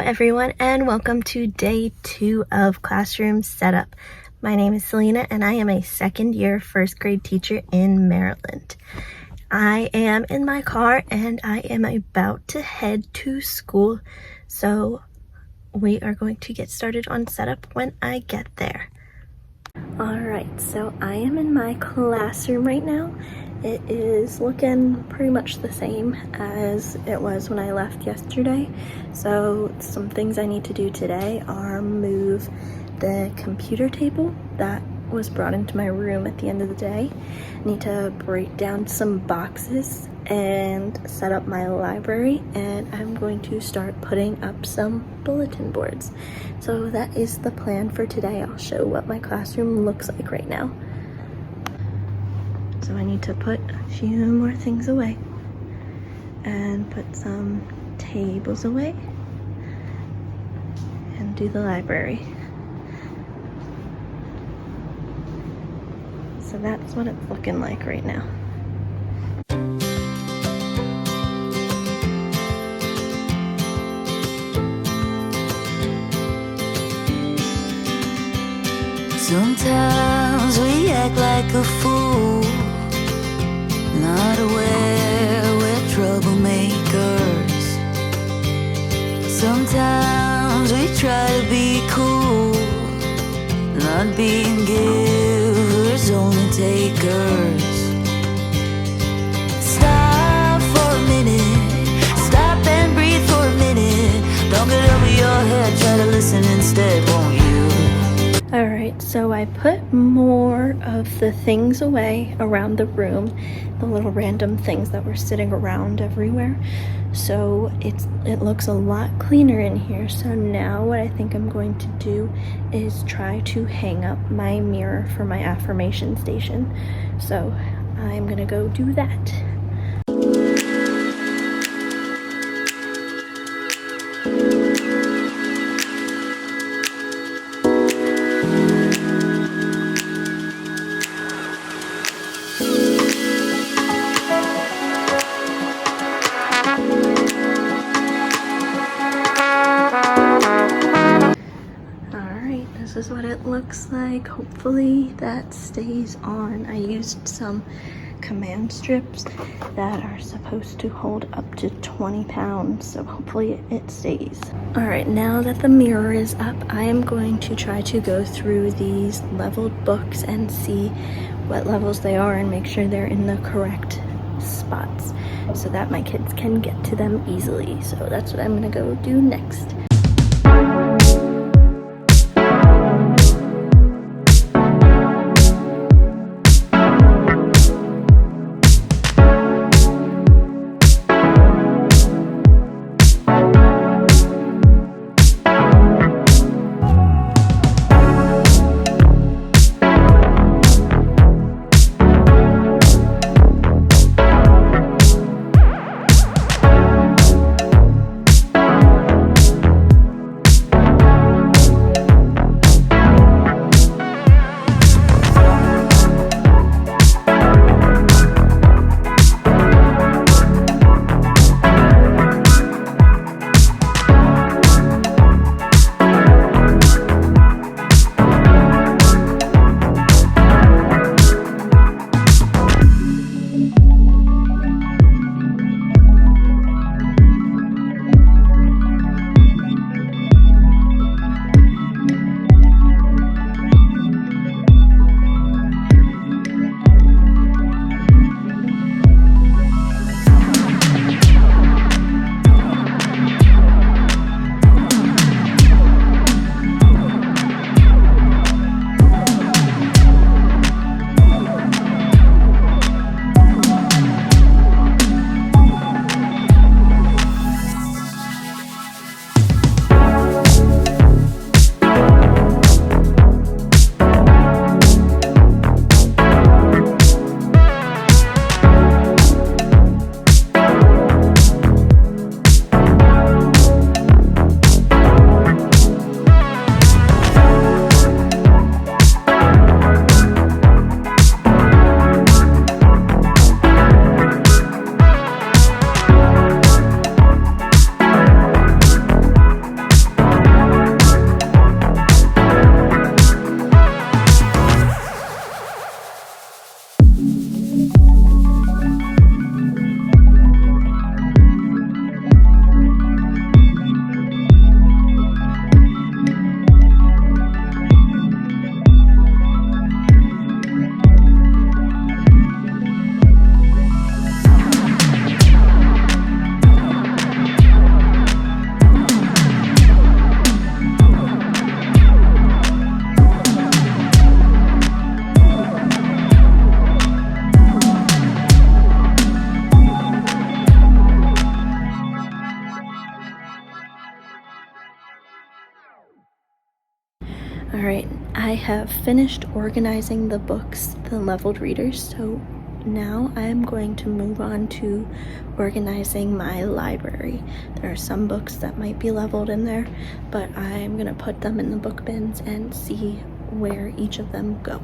everyone, and welcome to day 2 of classroom setup. My name is Selena and I am a second year first grade teacher in Maryland. I am in my car and I am about to head to school, so we are going to get started on setup when I get there. Alright, so I am in my classroom right now. It is looking pretty much the same as it was when I left yesterday. So some things I need to do today are move the computer table that was brought into my room at the end of the day. I need to break down some boxes and set up my library, and I'm going to start putting up some bulletin boards. So that is the plan for today. I'll show what my classroom looks like right now. So I need to put a few more things away and put some tables away and do the library. So that's what it's looking like right now. Sometimes we act like a fool, not aware we're troublemakers. Sometimes we try to be cool, not being givers, only takers. Stop for a minute, stop and breathe for a minute. Don't get over your head, try to listen instead, won't you? Alright, so I put more of the things away around the room, the little random things that were sitting around everywhere. So it looks a lot cleaner in here. So now what I think I'm going to do is try to hang up my mirror for my affirmation station. So I'm gonna go do that. This is what it looks like. Hopefully that stays on. I used some command strips that are supposed to hold up to 20 pounds, so hopefully it stays. Alright, now that the mirror is up, I am going to try to go through these leveled books and see what levels they are and make sure they're in the correct spots so that my kids can get to them easily. So that's what I'm gonna go do next. I have finished organizing the books, the leveled readers, so now I'm going to move on to organizing my library. There are some books that might be leveled in there, but I'm gonna put them in the book bins and see where each of them go.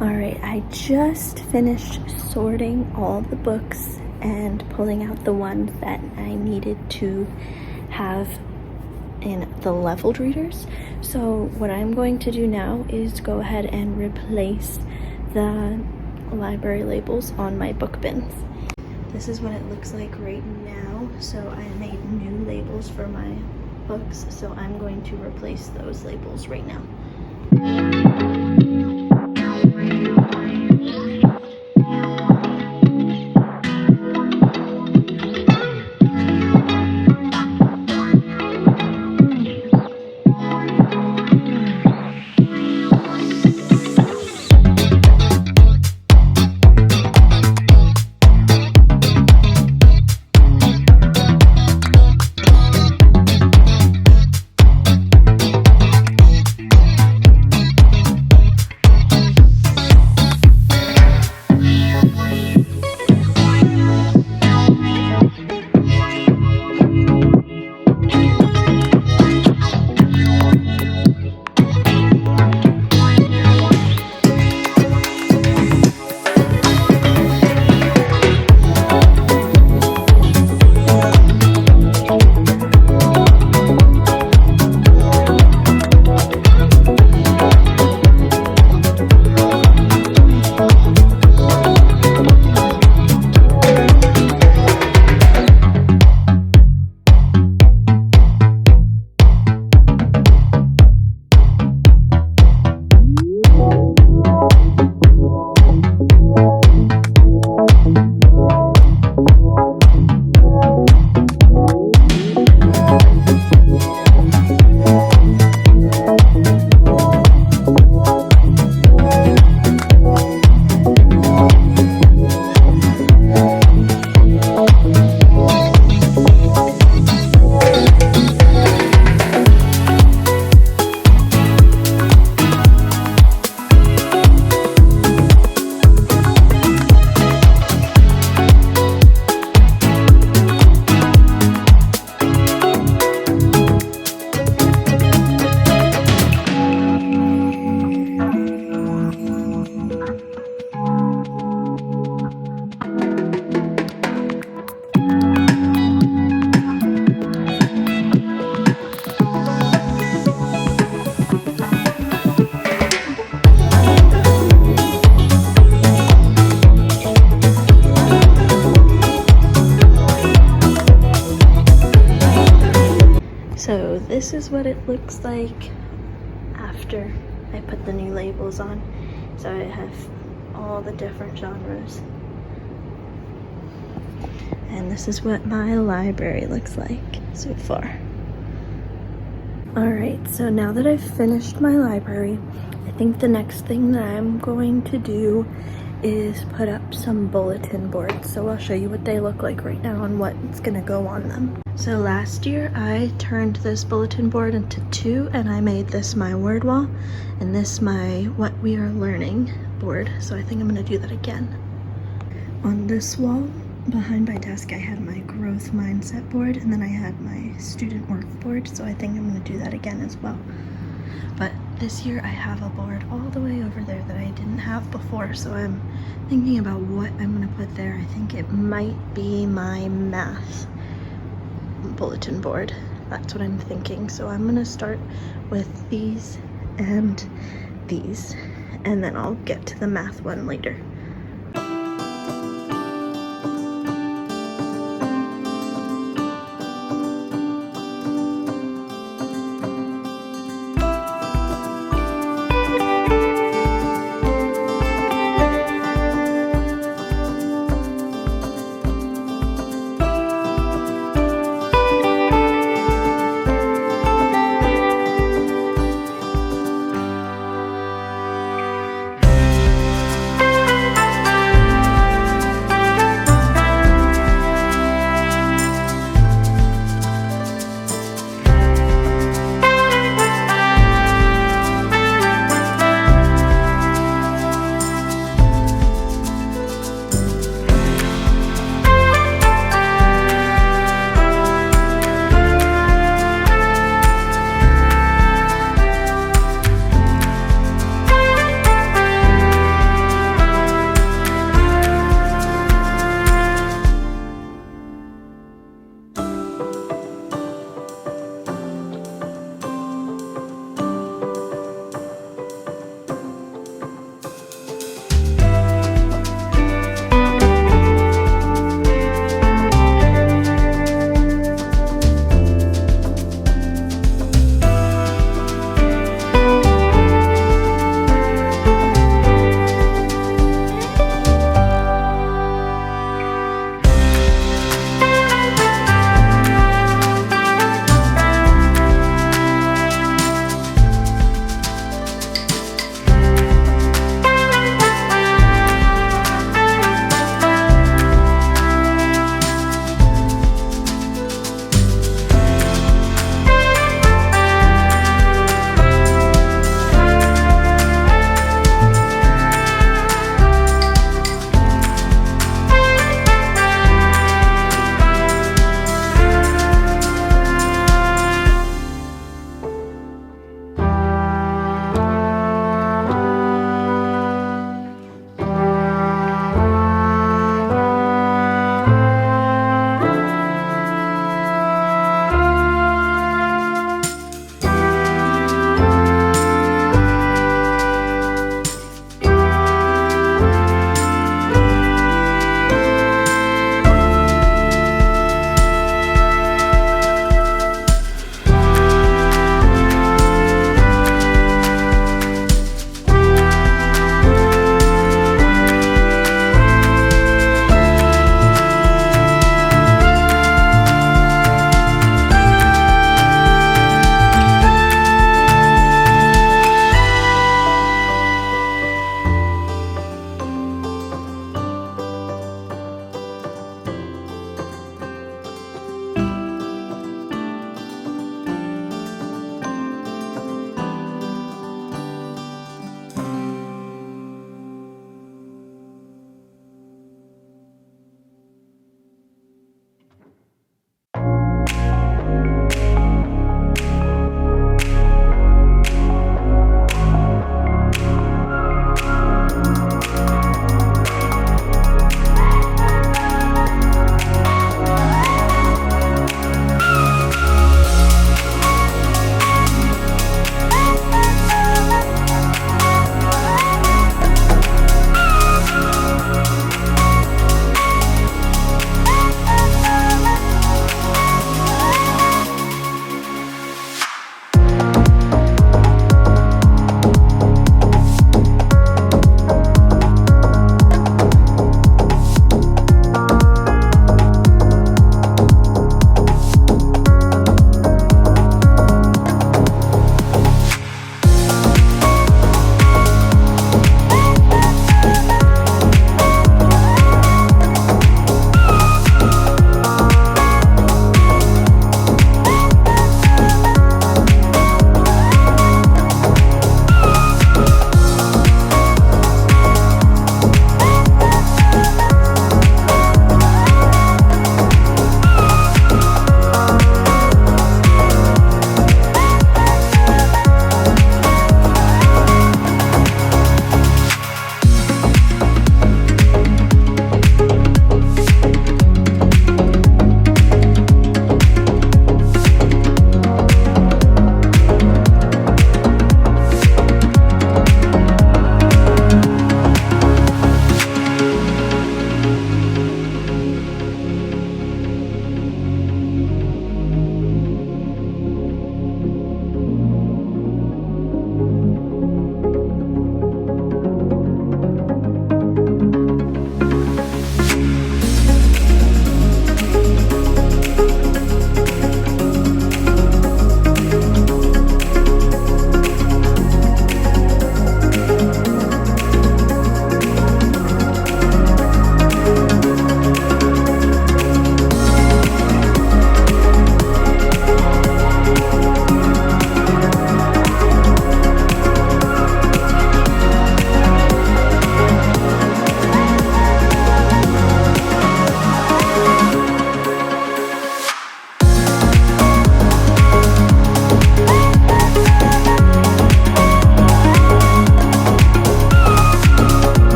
Alright, I just finished sorting all the books and pulling out the ones that I needed to have in the leveled readers. So what I'm going to do now is go ahead and replace the library labels on my book bins. This is what it looks like right now. So I made new labels for my books, so I'm going to replace those labels right now. this is what it looks like after I put the new labels on. So I have all the different genres. And this is what my library looks like so far. Alright, so now that I've finished my library, I think the next thing that I'm going to do is put up some bulletin boards. So I'll show you what they look like right now and what's gonna go on them. So last year I turned this bulletin board into two, and I made this my word wall and this my what we are learning board. So I think I'm gonna do that again. On this wall behind my desk I had my growth mindset board, and then I had my student work board, so I think I'm gonna do that again as well. But this year I have a board all the way over there that I didn't have before, so I'm thinking about what I'm gonna put there. I think it might be my math bulletin board. That's what I'm thinking. So I'm gonna start with these and these, and then I'll get to the math one later.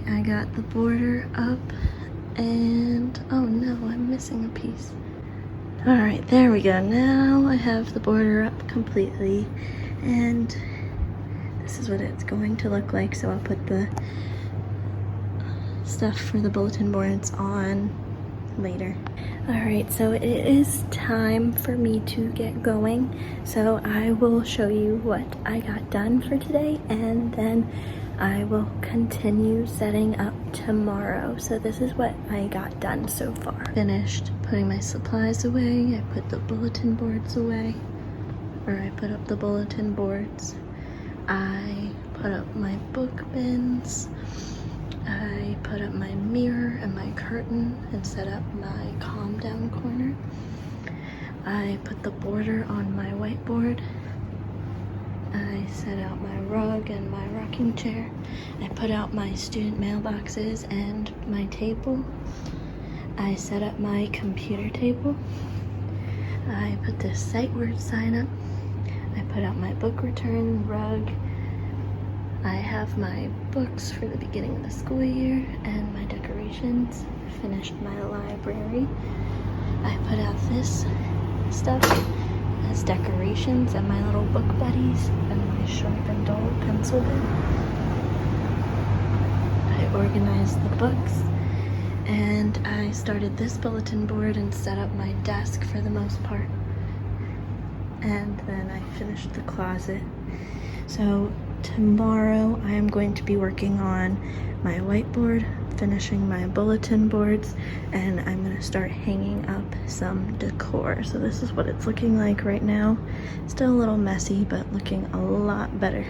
I got the border up and oh no, I'm missing a piece. All right, there we go. Now I have the border up completely and this is what it's going to look like. So I'll put the stuff for the bulletin boards on later. All right, so it is time for me to get going. So I will show you what I got done for today and then I will continue setting up tomorrow. So this is what I got done so far. Finished putting my supplies away. I put the bulletin boards away, or I put up the bulletin boards. I put up my book bins. I put up my mirror and my curtain and set up my calm down corner. I put the border on my whiteboard. I set out my rug and my rocking chair. I put out my student mailboxes and my table. I set up my computer table. I put this sight word sign up. I put out my book return rug. I have my books for the beginning of the school year and my decorations. Finished my library. I put out this stuff as decorations and my little book buddies and my sharp and dull pencil bin. I organized the books and I started this bulletin board and set up my desk for the most part. And then I finished the closet. So tomorrow I am going to be working on my whiteboard, finishing my bulletin boards, and I'm going to start hanging up some decor. So this is what it's looking like right now. Still a little messy, but looking a lot better.